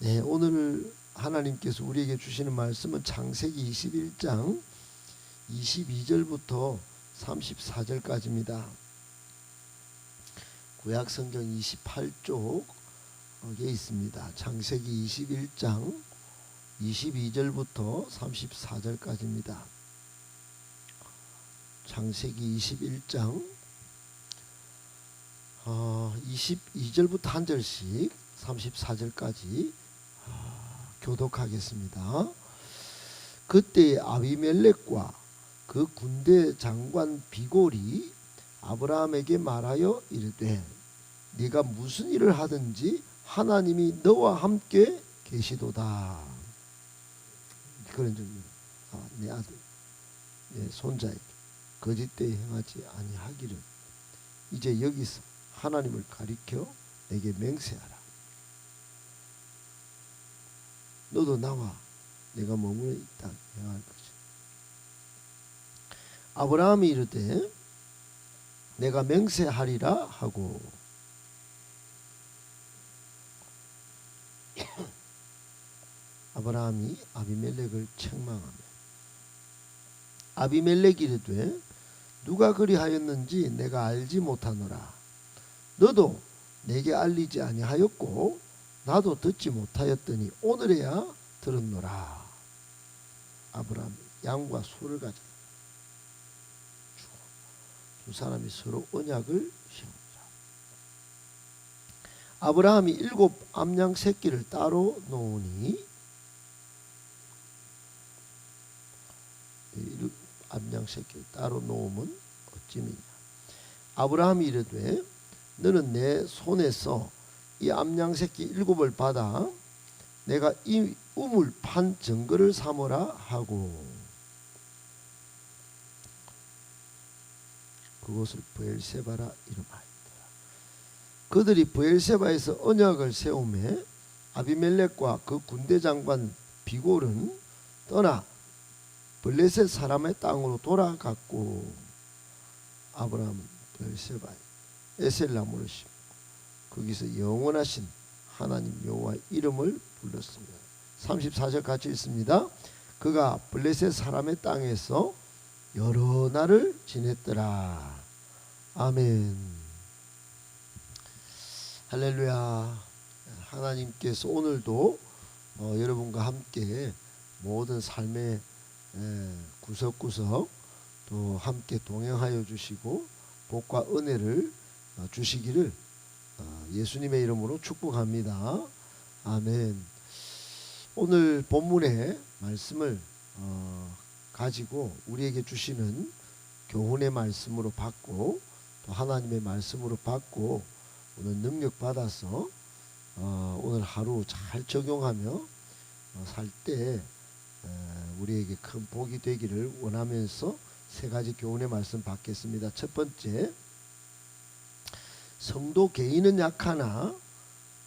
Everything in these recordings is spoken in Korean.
네, 오늘 하나님께서 우리에게 주시는 말씀은 창세기 21장 22절부터 34절까지입니다. 구약성경 28쪽에 있습니다. 창세기 21장 22절부터 34절까지입니다. 창세기 21장 22절부터 한 절씩 34절까지 교독하겠습니다. 그때 아비멜렉과 그 군대 장관 비골이 아브라함에게 말하여 이르되 네가 무슨 일을 하든지 하나님이 너와 함께 계시도다. 그런 중입니다. 내 아들, 내 손자에게 거짓되이 행하지 아니하기를 이제 여기서 하나님을 가리켜 내게 맹세하라. 너도 나와 내가 머무르는 이 땅에 행할 것이다. 아브라함이 이르되 내가 맹세하리라 하고 아브라함이 아비멜렉을 책망하며 아비멜렉이 이르되 누가 그리하였는지 내가 알지 못하노라. 너도 내게 알리지 아니하였고 나도 듣지 못하였더니 오늘에야 들었노라. 아브라함 양과 소를 가져 두 사람이 서로 언약을 세우니라. 아브라함이 7 암양 새끼를 따로 놓으니 암양 새끼를 따로 놓으면 어찌미냐. 아브라함이 이르되 너는 내 손에서 이 암양 새끼 7을 받아 내가 이 우물 판 증거를 삼으라 하고 그곳을 브엘세바라 이름하였더라. 그들이 브엘세바에서 언약을 세우매 아비멜렉과 그 군대 장관 비골은 떠나 블레셋 사람의 땅으로 돌아갔고 아브라함은 브엘세바에 에셀나무를 심고 거기서 영원하신 하나님 여호와의 이름을 불렀습니다. 34절 같이 읽습니다. 그가 블레셋 사람의 땅에서 여러 날을 지냈더라. 아멘. 할렐루야. 하나님께서 오늘도 여러분과 함께 모든 삶의 구석구석 또 함께 동행하여 주시고 복과 은혜를 주시기를 예수님의 이름으로 축복합니다. 아멘. 오늘 본문의 말씀을 가지고 우리에게 주시는 교훈의 말씀으로 받고 또 하나님의 말씀으로 받고 오늘 능력 받아서 오늘 하루 잘 적용하며 살 때 우리에게 큰 복이 되기를 원하면서 세 가지 교훈의 말씀 받겠습니다. 첫 번째, 성도 개인은 약하나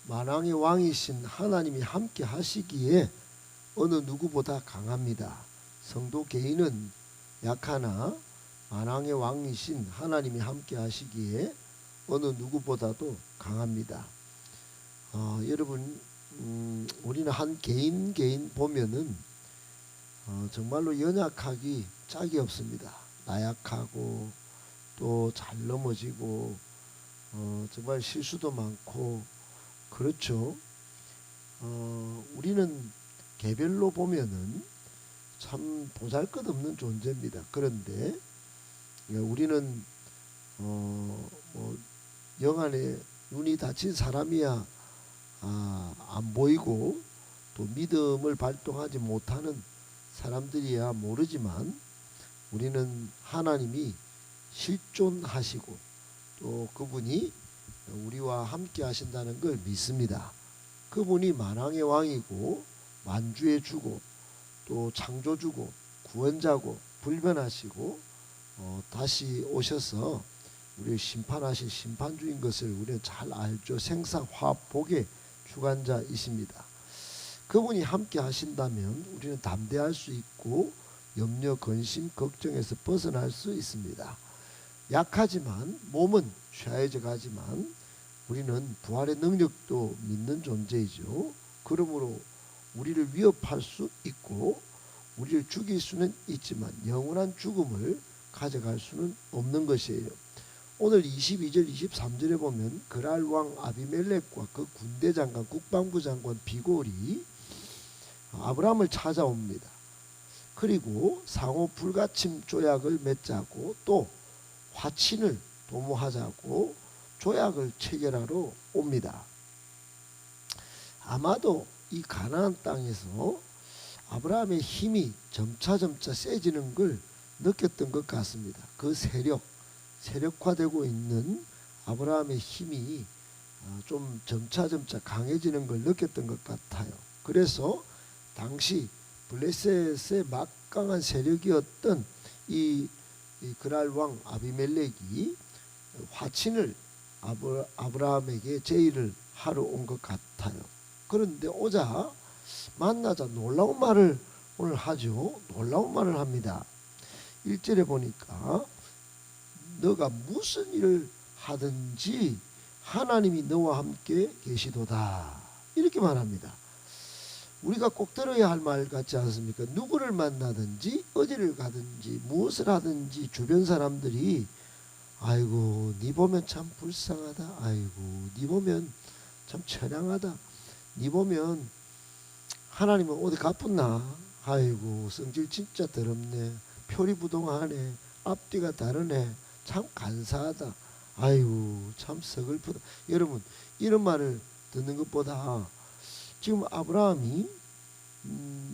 만왕의 왕이신 하나님이 함께 하시기에 어느 누구보다 강합니다. 성도 개인은 약하나 만왕의 왕이신 하나님이 함께 하시기에 어느 누구보다도 강합니다. 여러분, 우리는 한 개인 보면은 정말로 연약하기 짝이 없습니다. 나약하고 또 잘 넘어지고 정말 실수도 많고 그렇죠. 우리는 개별로 보면은 참 보잘것없는 존재입니다. 그런데 우리는 영안에 눈이 닫힌 사람이야 안 보이고 또 믿음을 발동하지 못하는 사람들이야 모르지만 우리는 하나님이 실존하시고 또 그분이 우리와 함께 하신다는 걸 믿습니다. 그분이 만왕의 왕이고 만주의 주고 또 창조주고 구원자고 불변하시고 다시 오셔서 우리를 심판하실 심판주인 것을 우리는 잘 알죠. 생사 화합 복의 주관자이십니다. 그분이 함께 하신다면 우리는 담대할 수 있고 염려 근심 걱정에서 벗어날 수 있습니다. 약하지만 몸은 쇠해져 가지만 우리는 부활의 능력도 믿는 존재이죠. 그러므로 우리를 위협할 수 있고 우리를 죽일 수는 있지만 영원한 죽음을 가져갈 수는 없는 것이에요. 오늘 22절 23절에 보면 그랄 왕 아비멜렉과 그 군대 장관 국방부 장관 비골이 아브라함을 찾아옵니다. 그리고 상호 불가침 조약을 맺자고 또 화친을 도모하자고 조약을 체결하러 옵니다. 아마도 이 가나안 땅에서 아브라함의 힘이 점차 세지는 걸 느꼈던 것 같습니다. 그 세력화되고 있는 아브라함의 힘이 좀 점차 강해지는 걸 느꼈던 것 같아요. 그래서 당시 블레셋의 막강한 세력이었던 이 그랄 왕 아비멜렉이 화친을 아브라함에게 제의를 하러 온 것 같아요. 그런데 오자 만나자 놀라운 말을 오늘 하죠. 놀라운 말을 합니다. 1절에 보니까 너가 무슨 일을 하든지 하나님이 너와 함께 계시도다 이렇게 말합니다. 우리가 꼭 들어야 할 말 같지 않습니까? 누구를 만나든지 어디를 가든지 무엇을 하든지 주변 사람들이 아이고 네 보면 참 불쌍하다, 아이고 네 보면 참 처량하다, 네 보면 하나님은 어디 가뿐나, 아이고 성질 진짜 더럽네, 표리부동하네, 앞뒤가 다르네, 참 간사하다, 아이고 참 서글프다. 여러분 이런 말을 듣는 것보다 지금 아브라함이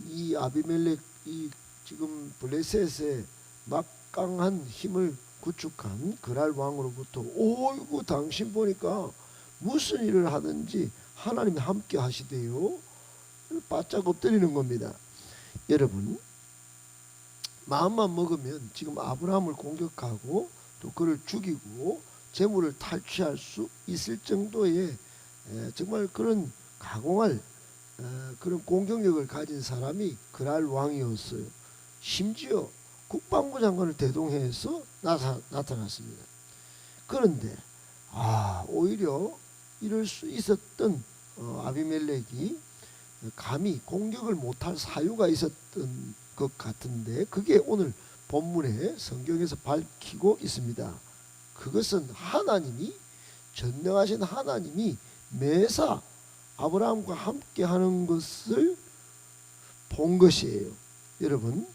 이 아비멜렉 이 지금 블레셋의 막강한 힘을 구축한 그랄 왕으로부터 오이고 당신 보니까 무슨 일을 하든지 하나님이 함께 하시대요. 바짝 엎드리는 겁니다. 여러분 마음만 먹으면 지금 아브라함을 공격하고 또 그를 죽이고 재물을 탈취할 수 있을 정도의 정말 그런 가공할 그런 공격력을 가진 사람이 그랄 왕이었어요. 심지어 국방부 장관을 대동해서 나타났습니다. 그런데 오히려 이럴 수 있었던 아비멜렉이 감히 공격을 못할 사유가 있었던 것 같은데 그게 오늘 본문에 성경에서 밝히고 있습니다. 그것은 하나님이 전능하신 하나님이 매사 아브라함과 함께 하는 것을 본 것이에요. 여러분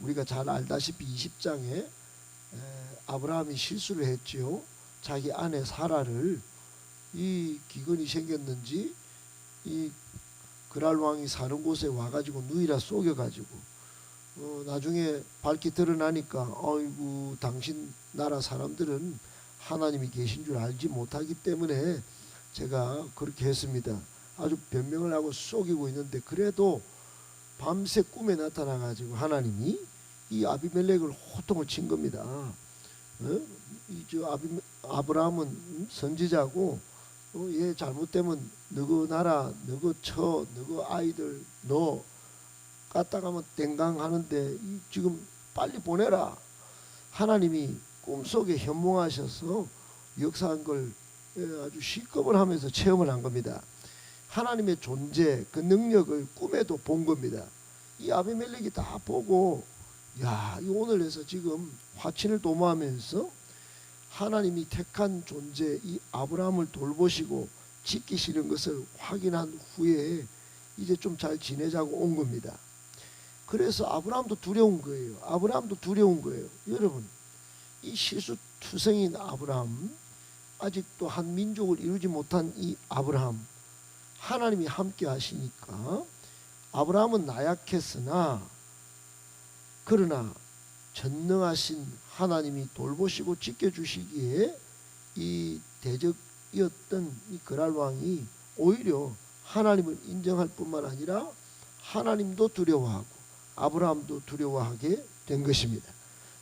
우리가 잘 알다시피 20장에 아브라함이 실수를 했지요. 자기 아내 사라를 이 기근이 생겼는지 이 그랄 왕이 사는 곳에 와가지고 누이라 속여가지고 나중에 밝히 드러나니까 아이고 당신 나라 사람들은 하나님이 계신 줄 알지 못하기 때문에 제가 그렇게 했습니다. 아주 변명을 하고 속이고 있는데 그래도 밤새 꿈에 나타나가지고 하나님이 이 아비멜렉을 호통을 친 겁니다. 아브라함은 선지자고 얘 잘못되면 너그 나라, 너그 처, 너그 아이들 너 까딱하면 땡강 하는데 지금 빨리 보내라. 하나님이 꿈속에 현몽하셔서 역사한 걸 아주 시겁을 하면서 체험을 한 겁니다. 하나님의 존재, 그 능력을 꿈에도 본 겁니다. 이 아비멜렉이 다 보고 야, 이 오늘에서 지금 화친을 도모하면서 하나님이 택한 존재 이 아브라함을 돌보시고 지키시는 것을 확인한 후에 이제 좀 잘 지내자고 온 겁니다. 그래서 아브라함도 두려운 거예요. 아브라함도 두려운 거예요. 여러분 이 실수투성인 아브라함, 아직도 한 민족을 이루지 못한 이 아브라함, 하나님이 함께 하시니까 아브라함은 나약했으나 그러나 전능하신 하나님이 돌보시고 지켜주시기에 이 대적이었던 이 그랄 왕이 오히려 하나님을 인정할 뿐만 아니라 하나님도 두려워하고 아브라함도 두려워하게 된 것입니다.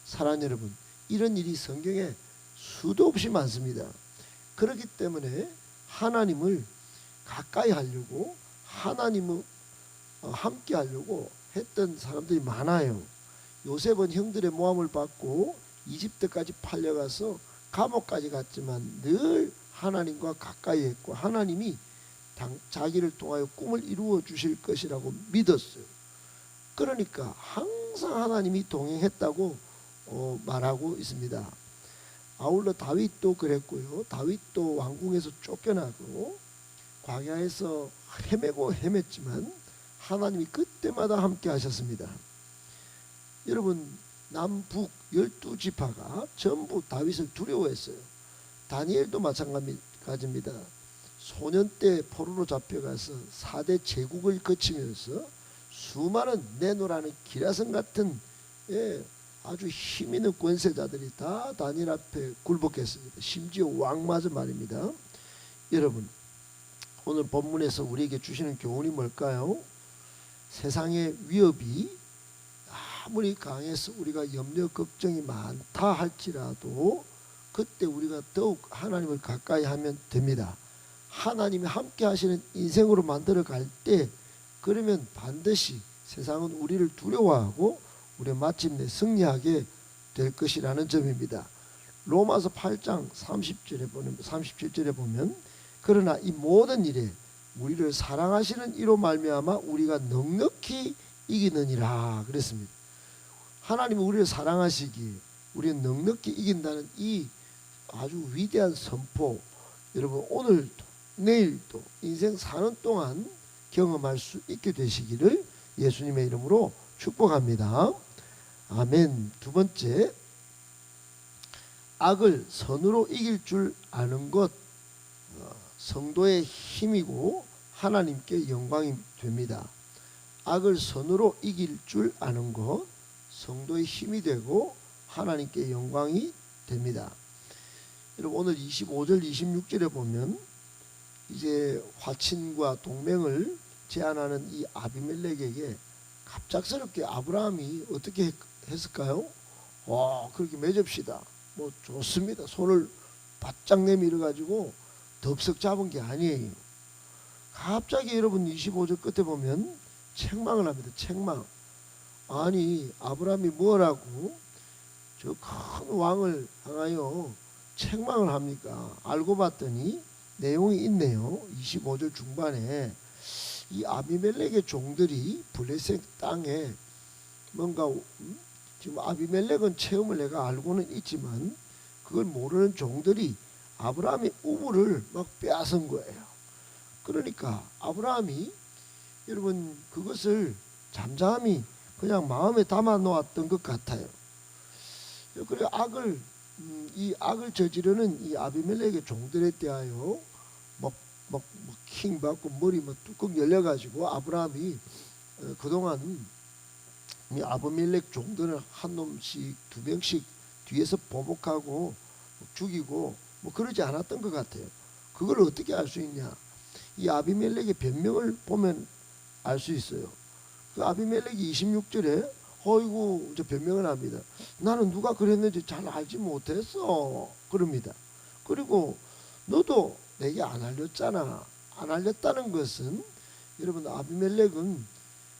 사랑하는 여러분, 이런 일이 성경에 수도 없이 많습니다. 그렇기 때문에 하나님을 가까이 하려고 하나님을 함께 하려고 했던 사람들이 많아요. 요셉은 형들의 모함을 받고 이집트까지 팔려가서 감옥까지 갔지만 늘 하나님과 가까이 했고 하나님이 자기를 통하여 꿈을 이루어 주실 것이라고 믿었어요. 그러니까 항상 하나님이 동행했다고 말하고 있습니다. 아울러 다윗도 그랬고요. 다윗도 왕궁에서 쫓겨나고 광야에서 헤매고 헤맸지만 하나님이 그때마다 함께 하셨습니다. 여러분, 남북 12지파가 전부 다윗을 두려워했어요. 다니엘도 마찬가지입니다. 소년 때 포로로 잡혀가서 4대 제국을 거치면서 수많은 네노라는 기라성 같은 아주 힘있는 권세자들이 다 다니엘 앞에 굴복했습니다. 심지어 왕마저 말입니다. 여러분, 오늘 본문에서 우리에게 주시는 교훈이 뭘까요? 세상의 위협이 아무리 강해서 우리가 염려 걱정이 많다 할지라도 그때 우리가 더욱 하나님을 가까이 하면 됩니다. 하나님이 함께 하시는 인생으로 만들어 갈 때 그러면 반드시 세상은 우리를 두려워하고 우리 마침내 승리하게 될 것이라는 점입니다. 로마서 8장 37절에 보면 그러나 이 모든 일에 우리를 사랑하시는 이로 말미암아 우리가 넉넉히 이기느니라 그랬습니다. 하나님이 우리를 사랑하시기에 우리는 넉넉히 이긴다는 이 아주 위대한 선포, 여러분 오늘도 내일도 인생 사는 동안 경험할 수 있게 되시기를 예수님의 이름으로 축복합니다. 아멘. 두 번째, 악을 선으로 이길 줄 아는 것, 성도의 힘이고 하나님께 영광이 됩니다. 악을 선으로 이길 줄 아는 것, 성도의 힘이 되고 하나님께 영광이 됩니다. 여러분 오늘 25절 26절에 보면 이제 화친과 동맹을 제안하는 이 아비멜렉에게 갑작스럽게 아브라함이 어떻게 했을까요? 그렇게 맺읍시다. 뭐 좋습니다. 손을 바짝 내밀어 가지고 덥석 잡은 게 아니에요. 갑자기 여러분 25절 끝에 보면 책망을 합니다. 책망. 아니 아브라함이 뭐라고 저 큰 왕을 향하여 책망을 합니까? 알고 봤더니 내용이 있네요. 25절 중반에 이 아비멜렉의 종들이 블레셋 땅에 뭔가 지금 아비멜렉은 체험을 내가 알고는 있지만 그걸 모르는 종들이 아브라함의 우물을 막 빼앗은 거예요. 그러니까 아브라함이 여러분 그것을 잠잠히 그냥 마음에 담아 놓았던 것 같아요. 그리고 이 악을 저지르는 이 아비멜렉의 종들에 대하여 막 킹 받고 머리 막 뚜껑 열려가지고 아브라함이 그동안 이 아비멜렉 종들을 한 놈씩 두 명씩 뒤에서 보복하고 죽이고 뭐 그러지 않았던 것 같아요. 그걸 어떻게 알 수 있냐? 이 아비멜렉의 변명을 보면 알 수 있어요. 그 아비멜렉이 26절에 어이구 저 변명을 합니다. 나는 누가 그랬는지 잘 알지 못했어. 그럽니다. 그리고 너도 내게 안 알렸잖아. 안 알렸다는 것은 여러분 아비멜렉은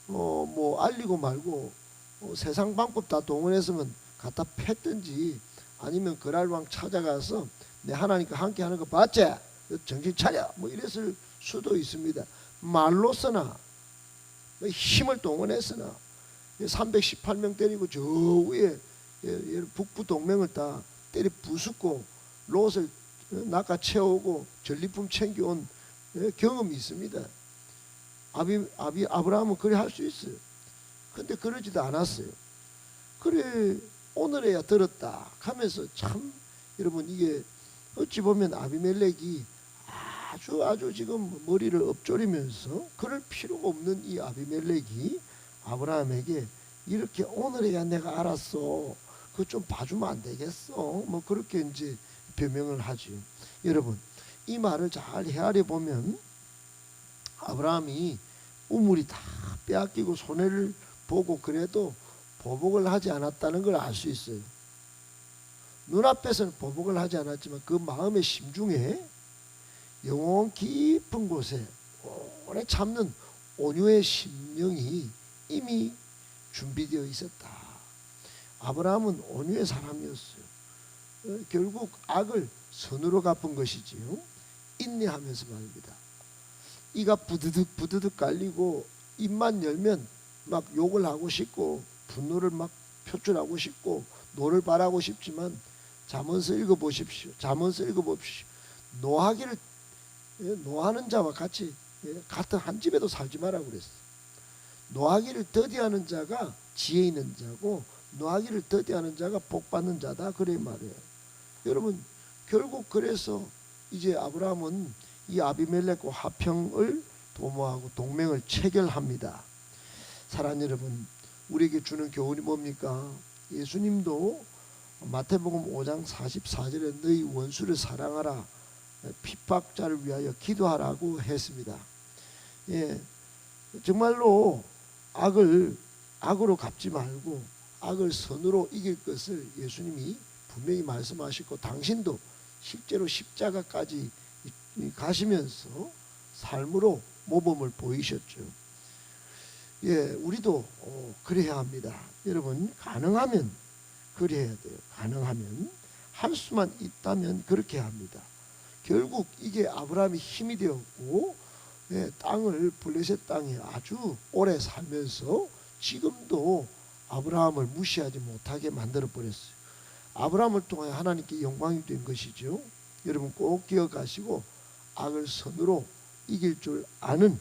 뭐 알리고 말고 세상 방법 다 동원했으면 갖다 팼든지 아니면 그랄왕 찾아가서 내 하나님과 함께 하는 거 봤지? 정신 차려. 뭐 이랬을 수도 있습니다. 말로서나 힘을 동원했으나 318명 때리고 저 위에 북부 동맹을 다 때려 부수고 롯을 낚아채우고 전리품 챙겨온 경험이 있습니다. 아브라함은 그래 할 수 있어요. 근데 그러지도 않았어요. 그래 오늘에야 들었다 하면서 참 여러분 이게 어찌 보면 아비멜렉이 아주 지금 머리를 엎조리면서 그럴 필요가 없는 이 아비멜렉이 아브라함에게 이렇게 오늘에야 내가 알았어. 그거 좀 봐주면 안 되겠어. 뭐 그렇게 이제 변명을 하지. 여러분 이 말을 잘 헤아려 보면 아브라함이 우물이 다 빼앗기고 손해를 보고 그래도 보복을 하지 않았다는 걸 알 수 있어요. 눈앞에서는 보복을 하지 않았지만 그 마음의 심중에 영혼 깊은 곳에 오래 참는 온유의 심령이 이미 준비되어 있었다. 아브라함은 온유의 사람이었어요. 결국 악을 선으로 갚은 것이지요. 인내하면서 말입니다. 이가 부드득 부드득 갈리고 입만 열면 막 욕을 하고 싶고 분노를 막 표출하고 싶고 노를 바라고 싶지만 잠언서 읽어보십시오. 잠언서 읽어봅시오. 노하기를 노하는 자와 같이 같은 한 집에도 살지 마라고 그랬어요. 노하기를 더디하는 자가 지혜 있는 자고 노하기를 더디하는 자가 복 받는 자다 그래 말이에요. 여러분 결국 그래서 이제 아브라함은 이 아비멜렉과 화평을 도모하고 동맹을 체결합니다. 사랑하는 여러분, 우리에게 주는 교훈이 뭡니까? 예수님도 마태복음 5장 44절에 너희 원수를 사랑하라, 핍박자를 위하여 기도하라고 했습니다. 예, 정말로 악으로 갚지 말고 악을 선으로 이길 것을 예수님이 분명히 말씀하시고 당신도 실제로 십자가까지 가시면서 삶으로 모범을 보이셨죠. 예, 우리도 그래야 합니다. 여러분 가능하면 그래야 돼요. 가능하면 할 수만 있다면 그렇게 합니다. 결국 이게 아브라함이 힘이 되었고 땅을 블레셋 땅에 아주 오래 살면서 지금도 아브라함을 무시하지 못하게 만들어 버렸어요. 아브라함을 통해 하나님께 영광이 된 것이죠. 여러분 꼭 기억하시고 악을 선으로 이길 줄 아는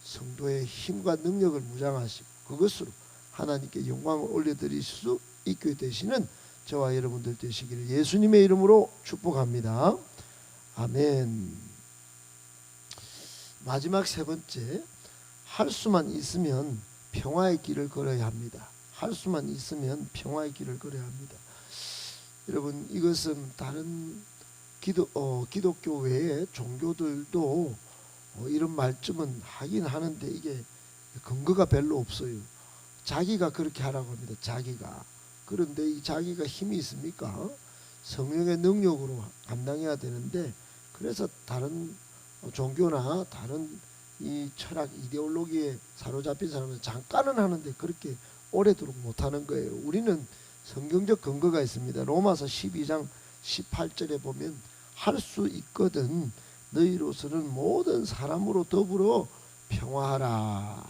성도의 힘과 능력을 무장하시고 그것으로 하나님께 영광을 올려드릴 수 있게 되시는 저와 여러분들 되시기를 예수님의 이름으로 축복합니다. 아멘. 마지막 세 번째, 할 수만 있으면 평화의 길을 걸어야 합니다. 할 수만 있으면 평화의 길을 걸어야 합니다. 여러분 이것은 다른 기독교 외의 종교들도 이런 말씀은 하긴 하는데 이게 근거가 별로 없어요. 자기가 그렇게 하라고 합니다. 자기가. 그런데 이 자기가 힘이 있습니까? 성령의 능력으로 감당해야 되는데 그래서 다른 종교나 다른 이 철학 이데올로기에 사로잡힌 사람은 잠깐은 하는데 그렇게 오래도록 못하는 거예요. 우리는 성경적 근거가 있습니다. 로마서 12장 18절에 보면 할 수 있거든 너희로서는 모든 사람으로 더불어 평화하라.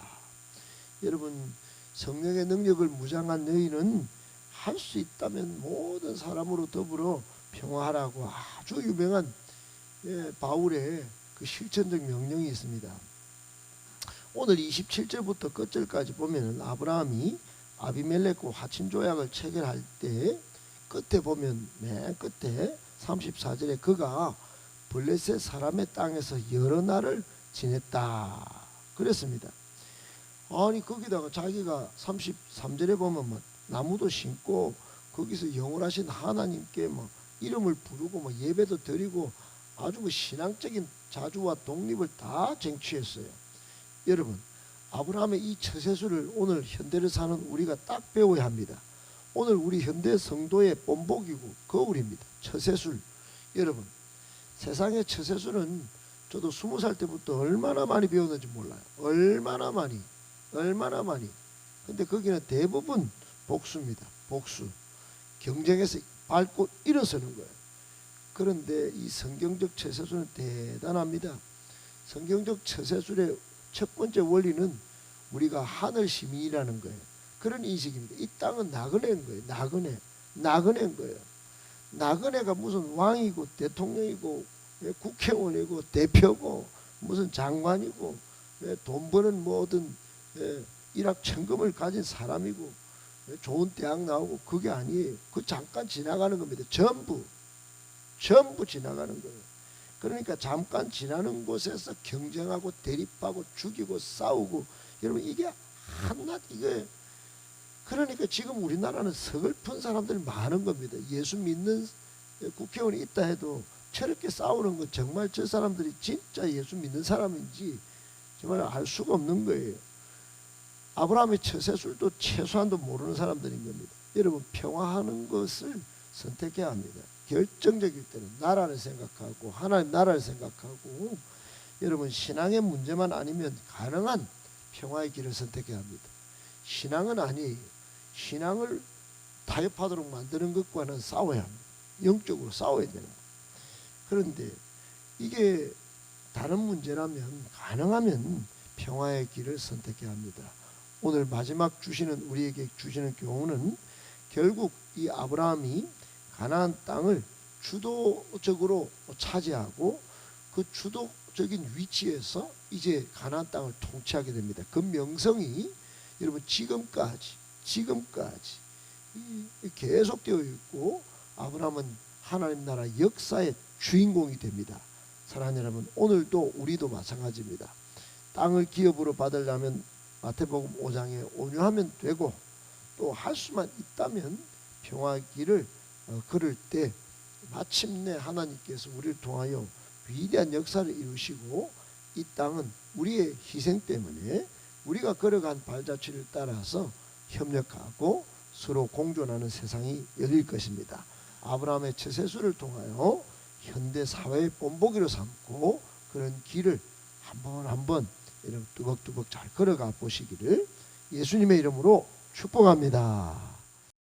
여러분 성령의 능력을 무장한 너희는 할 수 있다면 모든 사람으로 더불어 평화하라고 아주 유명한 바울의 그 실천적 명령이 있습니다. 오늘 27절부터 끝절까지 보면 아브라함이 아비멜렉과 화친 조약을 체결할 때 끝에 보면 맨 끝에 34절에 그가 블레셋 사람의 땅에서 여러 날을 지냈다 그랬습니다. 아니 거기다가 자기가 33절에 보면 뭐 나무도 심고 거기서 영원하신 하나님께 뭐 이름을 부르고 뭐 예배도 드리고 아주 그 신앙적인 자주와 독립을 다 쟁취했어요. 여러분 아브라함의 이 처세술을 오늘 현대를 사는 우리가 딱 배워야 합니다. 오늘 우리 현대 성도의 본보기고 거울입니다. 처세술. 여러분 세상의 처세술은 저도 20살 때부터 얼마나 많이 배웠는지 몰라요. 얼마나 많이. 근데 거기는 대부분 복수입니다. 복수. 경쟁에서 밟고 일어서는 거예요. 그런데 이 성경적 처세술은 대단합니다. 성경적 처세술의 첫 번째 원리는 우리가 하늘 시민이라는 거예요. 그런 인식입니다. 이 땅은 나그네인 거예요. 나그네인 거예요. 나그네가 무슨 왕이고 대통령이고 국회의원이고 대표고 무슨 장관이고 돈 버는 뭐든 일확천금을 가진 사람이고 좋은 대학 나오고 그게 아니에요. 그 잠깐 지나가는 겁니다. 전부 지나가는 거예요. 그러니까 잠깐 지나는 곳에서 경쟁하고 대립하고 죽이고 싸우고 여러분 이게 한낱 이게 그러니까 지금 우리나라는 서글픈 사람들이 많은 겁니다. 예수 믿는 국회의원이 있다 해도 저렇게 싸우는 건 정말 저 사람들이 진짜 예수 믿는 사람인지 정말 알 수가 없는 거예요. 아브라함의 처세술도 최소한도 모르는 사람들인 겁니다. 여러분 평화하는 것을 선택해야 합니다. 결정적일 때는 나라를 생각하고 하나님 나라를 생각하고 여러분 신앙의 문제만 아니면 가능한 평화의 길을 선택해야 합니다. 신앙은 아니에요. 신앙을 타협하도록 만드는 것과는 싸워야 합니다. 영적으로 싸워야 되는 거예요. 그런데 이게 다른 문제라면 가능하면 평화의 길을 선택해야 합니다. 오늘 마지막 우리에게 주시는 교훈은 결국 이 아브라함이 가나안 땅을 주도적으로 차지하고 그 주도적인 위치에서 이제 가나안 땅을 통치하게 됩니다. 그 명성이 여러분 지금까지 계속되어 있고 아브라함은 하나님 나라 역사의 주인공이 됩니다. 사랑하는 여러분, 오늘도 우리도 마찬가지입니다. 땅을 기업으로 받으려면 마태복음 5장에 온유하면 되고, 또 할 수만 있다면 평화의 길을 걸을 때 마침내 하나님께서 우리를 통하여 위대한 역사를 이루시고, 이 땅은 우리의 희생 때문에 우리가 걸어간 발자취를 따라서 협력하고 서로 공존하는 세상이 열릴 것입니다. 아브라함의 처세술을 통하여 현대 사회의 본보기로 삼고 그런 길을 한번 이렇게 뚜벅뚜벅 잘 걸어가 보시기를 예수님의 이름으로 축복합니다.